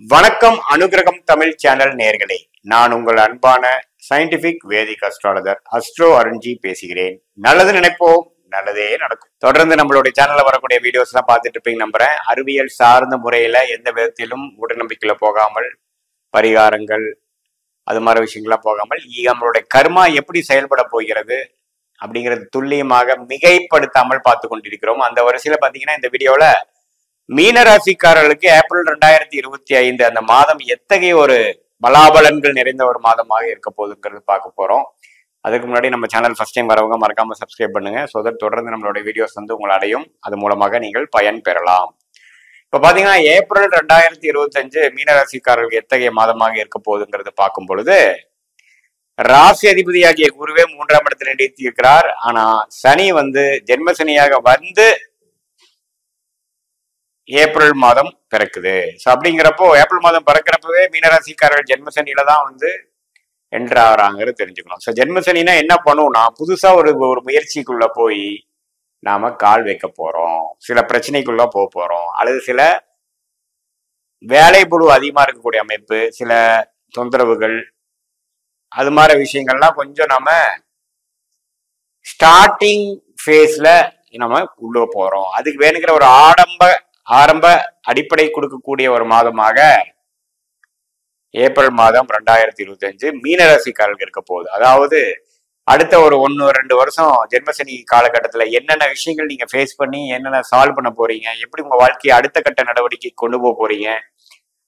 வணக்கம் அனுகிரகம் தமிழ் சேனல் நேயர்களே, நான் உங்கள் அன்பான சயின்டிபிக் வேதிக் அஸ்ட்ராலஜர் அஸ்ட்ரோ அருண்ஜி பேசுகிறேன். நல்லது நினைப்போம், நல்லதே நடக்கும். தொடர்ந்து நம்மளுடைய சேனல்ல வரக்கூடிய வீடியோஸ் எல்லாம் பார்த்துட்டு இருப்பீங்க நம்புறேன். அறிவியல் சார்ந்த முறையில எந்த விதத்திலும் மூடநம்பிக்கையில போகாமல், பரிகாரங்கள் அது மாதிரி விஷயங்கள்லாம் போகாமல், நம்மளுடைய கர்மா எப்படி செயல்பட போகிறது அப்படிங்கிறது துல்லியமாக மிகைப்படுத்தாமல் பார்த்து கொண்டிருக்கிறோம். அந்த வரிசையில பாத்தீங்கன்னா இந்த வீடியோல மீனராசிக்காரர்களுக்கு ஏப்ரல் 2025 அந்த மாதம் எத்தகைய ஒரு பலாபலன்கள் நிறைந்த ஒரு மாதமாக இருக்க போகுதுங்கிறது பார்க்க போறோம். அதுக்கு முன்னாடி நம்ம சேனல் ஃபர்ஸ்ட் டைம் வரவங்க மறக்காம சப்ஸ்கிரைப் பண்ணுங்க. ஸோ தட் தொடர்ந்து நம்மளுடைய வீடியோஸ் வந்து உங்களை அடையும். அது மூலமாக நீங்கள் பயன் பெறலாம். இப்ப பாத்தீங்கன்னா ஏப்ரல் 2025 மீனராசிக்காரர்களுக்கு எத்தகைய மாதமாக இருக்க போகுதுங்கிறது பார்க்கும் பொழுது, ராசி அதிபதியாகிய குருவே 3ஆம் இடத்தில் நீடித்து இருக்கிறார். ஆனா சனி வந்து ஜென்ம சனியாக வந்து ஏப்ரல் மாதம் பிறக்குது. ஸோ அப்படிங்கிறப்போ ஏப்ரல் மாதம் பிறக்கிறப்பவே மீனராசிக்காரர்கள் ஜென்மசனியில தான் வந்து என்ட்ரு ஆகிறாங்கிறது தெரிஞ்சுக்கணும். ஸோ ஜென்மசனினா என்ன பண்ணுவோம்னா, புதுசா ஒரு முயற்சிக்குள்ள போய் நாம கால் வைக்க போறோம், சில பிரச்சனைக்குள்ள போக போறோம், அல்லது சில வேலை புழு அதிகமா இருக்கக்கூடிய அமைப்பு, சில தொந்தரவுகள், அது மாதிரி விஷயங்கள்லாம் கொஞ்சம் நம்ம ஸ்டார்டிங் ஃபேஸ்ல நம்ம உள்ள போறோம். அதுக்கு வேணுங்கிற ஒரு ஆரம்ப அடிப்படை கொடுக்கக்கூடிய ஒரு மாதமாக ஏப்ரல் மாதம் 2025 மீனராசிக்காரர்களுக்கு இருக்க போகுது. அதாவது அடுத்த ஒரு 1-2 வருஷம் ஜென்மசனி காலகட்டத்தில் என்னென்ன விஷயங்கள் நீங்க ஃபேஸ் பண்ணி என்னென்ன சால்வ் பண்ண போறீங்க, எப்படி உங்க வாழ்க்கையை அடுத்த கட்ட நடவடிக்கை கொண்டு போக போறீங்க,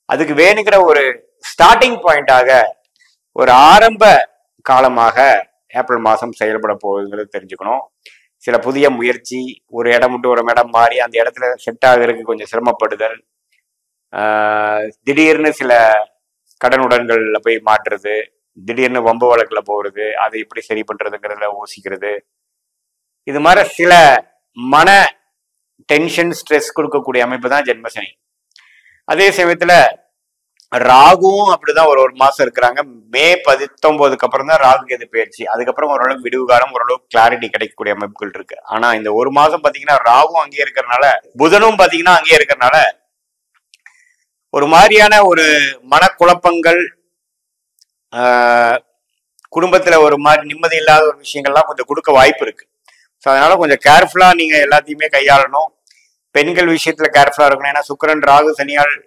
அதுக்கு வேணுங்கிற ஒரு ஸ்டார்டிங் பாயிண்டாக ஒரு ஆரம்ப காலமாக ஏப்ரல் மாதம் செயல்பட போகுதுங்கிறது தெரிஞ்சுக்கணும். சில புதிய முயற்சி, ஒரு இடம் விட்டு ஒரு இடம் மாறி அந்த இடத்துல செட் ஆகிறதுக்கு கொஞ்சம் சிரமப்படுதல், திடீர்னு சில கடனுடன்கள்ல போய் மாற்றுறது, திடீர்னு வம்பு வழக்குல போகிறது, அதை எப்படி சரி பண்றதுங்கிறதுல யோசிக்கிறது, இது மாதிரி சில மன டென்ஷன் ஸ்ட்ரெஸ் கொடுக்கக்கூடிய அமைப்பு தான் ஜென்மசனி. அதே சமயத்துல ராகுவும் அப்படிதான் ஒரு மாசம் இருக்கிறாங்க. மே 19க்கு அப்புறம் தான் ராகு கேது பயிற்சி. அதுக்கப்புறம் ஓரளவுக்கு விடுவு காலம், ஓரளவுக்கு கிளாரிட்டி கிடைக்கக்கூடிய அமைப்புகள் இருக்கு. ஆனா இந்த ஒரு மாசம் பாத்தீங்கன்னா ராகுவும் அங்கேயே இருக்கிறனால, புதனும் பாத்தீங்கன்னா அங்கேயே இருக்கிறனால ஒரு மாதிரியான ஒரு மனக்குழப்பங்கள், குடும்பத்துல ஒரு மாதிரி நிம்மதி இல்லாத ஒரு விஷயங்கள்லாம் கொஞ்சம் கொடுக்க வாய்ப்பு இருக்கு. ஸோ அதனால கொஞ்சம் கேர்ஃபுல்லா நீங்க எல்லாத்தையுமே கையாளணும். பெண்கள் விஷயத்துல கேர்ஃபுல்லா இருக்கணும். ஏன்னா சுக்கிரன் ராகு சனியால்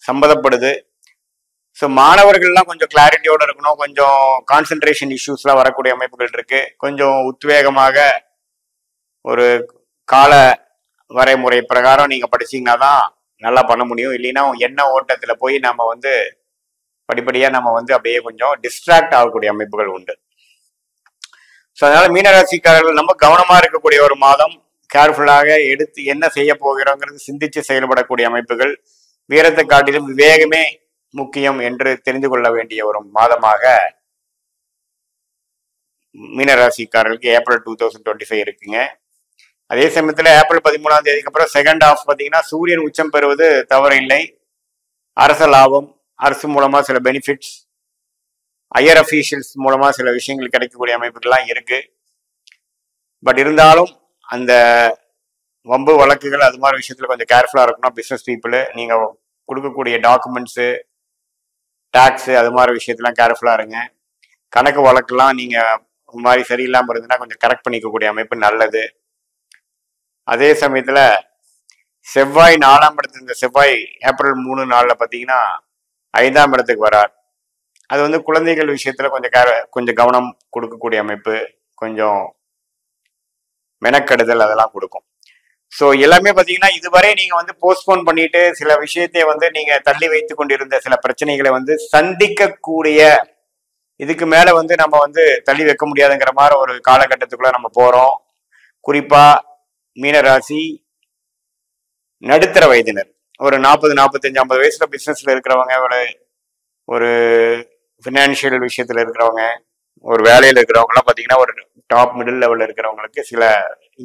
சம்மதப்படுது. ஸோ மாணவர்கள்லாம் கொஞ்சம் கிளாரிட்டியோட இருக்கணும். கொஞ்சம் கான்சென்ட்ரேஷன் இஷ்யூஸ்லாம் வரக்கூடிய அமைப்புகள் இருக்கு. கொஞ்சம் உத்வேகமாக ஒரு கால வரைமுறை பிரகாரம் நீங்க படிச்சீங்கன்னா தான் நல்லா பண்ண முடியும். இல்லைன்னா எண்ண ஓட்டத்துல போய் நம்ம வந்து படிப்படியா நம்ம வந்து அப்படியே கொஞ்சம் டிஸ்ட்ராக்ட் ஆகக்கூடிய அமைப்புகள் உண்டு. ஸோ அதனால மீனராசிக்காரர்கள் நம்ம கவனமா இருக்கக்கூடிய ஒரு மாதம். கேர்ஃபுல்லாக எடுத்து என்ன செய்ய போகிறோங்கிறது சிந்திச்சு செயல்படக்கூடிய அமைப்புகள். வீரத்தை காட்டிலும் விவேகமே முக்கியம் என்று தெரிந்து கொள்ள வேண்டிய ஒரு மாதமாக மீனராசிக்காரர்களுக்கு ஏப்ரல் 2025 இருக்குங்க. அதே சமயத்துல ஏப்ரல் 13ஆம் தேதிக்கு அப்புறம் செகண்ட் ஹாஃப் பார்த்தீங்கன்னா சூரியன் உச்சம் பெறுவது தவறு இல்லை. அரச லாபம், அரசு மூலமா சில பெனிஃபிட்ஸ், ஹையர் அஃபீஷியல்ஸ் மூலமா சில விஷயங்கள் கிடைக்கக்கூடிய அமைப்புகள்லாம் இருக்கு. பட் இருந்தாலும் அந்த வம்பு வழக்குகள் அது மாதிரி விஷயத்துல கொஞ்சம் கேர்ஃபுல்லா இருக்கணும். பிசினஸ் பீப்புள் நீங்க கொடுக்கக்கூடிய டாக்குமெண்ட்ஸு, டாக்ஸு அது மாதிரி விஷயத்தெல்லாம் கேர்ஃபுல்லா இருங்க. கணக்கு வழக்கெல்லாம் நீங்க இது மாதிரி சரியில்லாமல் இருந்ததுன்னா கொஞ்சம் கரெக்ட் பண்ணிக்கக்கூடிய அமைப்பு நல்லது. அதே சமயத்துல செவ்வாய் 4ஆம் இடத்துல, இந்த செவ்வாய் ஏப்ரல் 3 பார்த்தீங்கன்னா 5ஆம் இடத்துக்கு வரார். அது வந்து குழந்தைகள் விஷயத்துல கொஞ்சம் கவனம் கொடுக்கக்கூடிய அமைப்பு, கொஞ்சம் மெனக்கெடுதல் அதெல்லாம் கொடுக்கும். ஸோ எல்லாமே பார்த்தீங்கன்னா இதுவரை நீங்க வந்து போஸ்ட்போன் பண்ணிட்டு சில விஷயத்தை வந்து நீங்க தள்ளி வைத்து கொண்டிருந்த சில பிரச்சனைகளை வந்து சந்திக்கக்கூடிய, இதுக்கு மேல வந்து நம்ம வந்து தள்ளி வைக்க முடியாதுங்கிற மாதிரி ஒரு காலகட்டத்துக்குள்ள நம்ம போறோம். குறிப்பா மீனராசி நடுத்தர வயதினர், ஒரு 40, 45, 50 வயசுல பிசினஸ்ல இருக்கிறவங்க, ஒரு ஃபினான்ஷியல் விஷயத்துல இருக்கிறவங்க, ஒரு வேலையில இருக்கிறவங்க எல்லாம் பாத்தீங்கன்னா ஒரு டாப் மிடில் லெவல்ல இருக்கிறவங்களுக்கு சில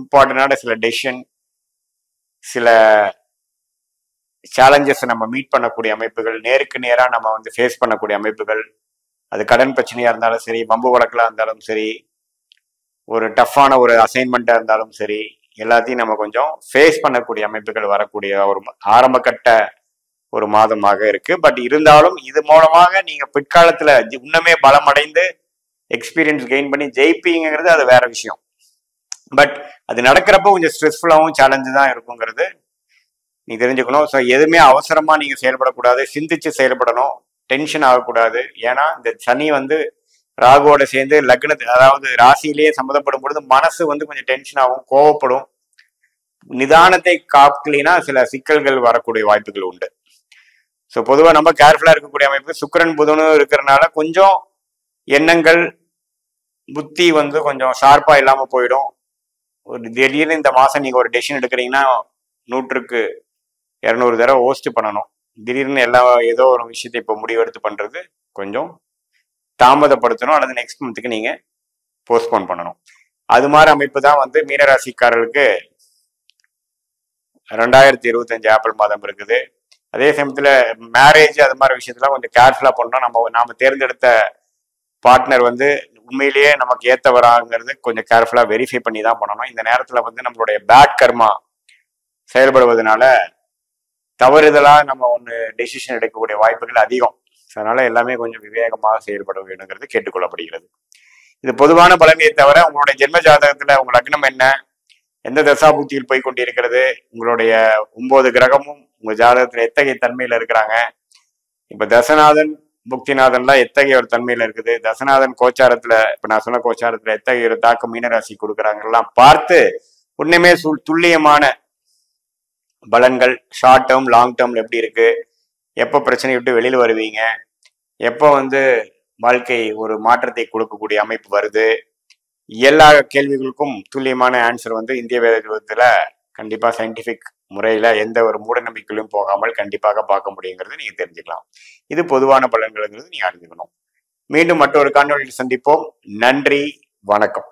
இம்பார்ட்டன்டான சில டெசிஷன், சில சேலஞ்சஸ் நம்ம மீட் பண்ணக்கூடிய அமைப்புகள், நேருக்கு நேராக நம்ம வந்து ஃபேஸ் பண்ணக்கூடிய அமைப்புகள், அது கடன் பிரச்சனையா இருந்தாலும் சரி, வம்பு வழக்கெல்லாம் இருந்தாலும் சரி, ஒரு டஃப்பான ஒரு அசைன்மெண்ட்டா இருந்தாலும் சரி, எல்லாத்தையும் நம்ம கொஞ்சம் ஃபேஸ் பண்ணக்கூடிய அமைப்புகள் வரக்கூடிய ஒரு ஆரம்ப கட்ட ஒரு மாதமாக இருக்கு. பட் இருந்தாலும் இது மூலமாக நீங்க பிற்காலத்துல இன்னுமே பலமடைந்து எக்ஸ்பீரியன்ஸ் கெயின் பண்ணி ஜெயிப்பீங்கிறது அது வேற விஷயம். பட் அது நடக்கிறப்ப கொஞ்சம் ஸ்ட்ரெஸ்ஃபுல்லாகவும் சேலஞ்சு தான் இருக்குங்கிறது நீ தெரிஞ்சுக்கணும். ஸோ எதுவுமே அவசரமா நீங்க செயல்படக்கூடாது, சிந்திச்சு செயல்படணும், டென்ஷன் ஆகக்கூடாது. ஏன்னா இந்த சனி வந்து ராகுவோட சேர்ந்து லக்னத்து அதாவது ராசியிலேயே சம்மந்தப்படும் பொழுது மனசு வந்து கொஞ்சம் டென்ஷன் ஆகும், கோவப்படும். நிதானத்தை காக்கலினா சில சிக்கல்கள் வரக்கூடிய வாய்ப்புகள் உண்டு. ஸோ பொதுவாக நம்ம கேர்ஃபுல்லா இருக்கக்கூடிய அமைப்பு சுக்கிரன் புதனும் இருக்கிறனால கொஞ்சம் எண்ணங்கள் புத்தி வந்து கொஞ்சம் ஷார்ப்பா இல்லாம போயிடும். ஒரு திடீர்னு இந்த மாசம் நீங்க ஒரு டெசிஷன் எடுக்கிறீங்கன்னா 100க்கு 200 தடவை ஹோஸ்ட் பண்ணணும். திடீர்னு ஏதோ ஒரு விஷயத்தை இப்போ முடிவெடுத்து பண்றது கொஞ்சம் தாமதப்படுத்தணும், அல்லது நெக்ஸ்ட் மந்த்துக்கு நீங்க போஸ்ட்போன் பண்ணணும். அது மாதிரி அமைப்பு தான் வந்து மீனராசிக்காரர்களுக்கு 2025 ஏப்ரல் மாதம் இருக்குது. அதே சமயத்துல மேரேஜ் அது மாதிரி விஷயத்துல கொஞ்சம் கேர்ஃபுல்லா பண்ணணும். நாம தேர்ந்தெடுத்த பார்ட்னர் வந்து உண்மையிலேயே நமக்கு ஏத்தவராங்கிறது கொஞ்சம் கேர்ஃபுல்லா வெரிஃபை பண்ணி தான் பண்ணணும். இந்த நேரத்துல வந்து நம்மளுடைய பேட் கர்மா செயல்படுவதனால தவறுதலா நம்ம டெசிஷன் எடுக்கக்கூடிய வாய்ப்புகள் அதிகம். அதனால எல்லாமே கொஞ்சம் விவேகமாக செயல்பட வேணுங்கிறது கேட்டுக்கொள்ளப்படுகிறது. இது பொதுவான பலனையை தவிர உங்களுடைய ஜென்ம ஜாதகத்துல உங்க லக்னம் என்ன, எந்த தசாபுத்தியில் போய் கொண்டிருக்கிறது, உங்களுடைய 9 கிரகமும் உங்க ஜாதகத்துல எத்தகைய தன்மையில இருக்கிறாங்க, இப்ப தசநாதன் புக்திநாதன்லாம் எத்தகைய ஒரு தன்மையில இருக்குது, தசநாதன் கோச்சாரத்துல இப்ப நான் சொன்ன கோச்சாரத்துல எத்தகைய ஒரு தாக்கம் மீனராசி கொடுக்குறாங்கலாம் பார்த்து உன்னுமே துல்லியமான பலன்கள் ஷார்ட் டேர்ம் லாங் டேர்ம்ல எப்படி இருக்கு, எப்போ பிரச்சனை விட்டு வெளியில் வருவீங்க, எப்போ வந்து வாழ்க்கை ஒரு மாற்றத்தை கொடுக்கக்கூடிய அமைப்பு வருது, எல்லா கேள்விகளுக்கும் துல்லியமான ஆன்சர் வந்து இந்திய வேத ஜோதிடத்துல கண்டிப்பா சயின்டிபிக் முறையில எந்த ஒரு மூட நம்பிக்கையிலும் போகாமல் கண்டிப்பாக பார்க்க முடியுங்கிறது நீங்க தெரிஞ்சுக்கலாம். இது பொதுவான பலன்கள்ங்கிறது நீங்க அறிஞ்சுக்கணும். மீண்டும் மற்றொரு காணொலியில் சந்திப்போம். நன்றி, வணக்கம்.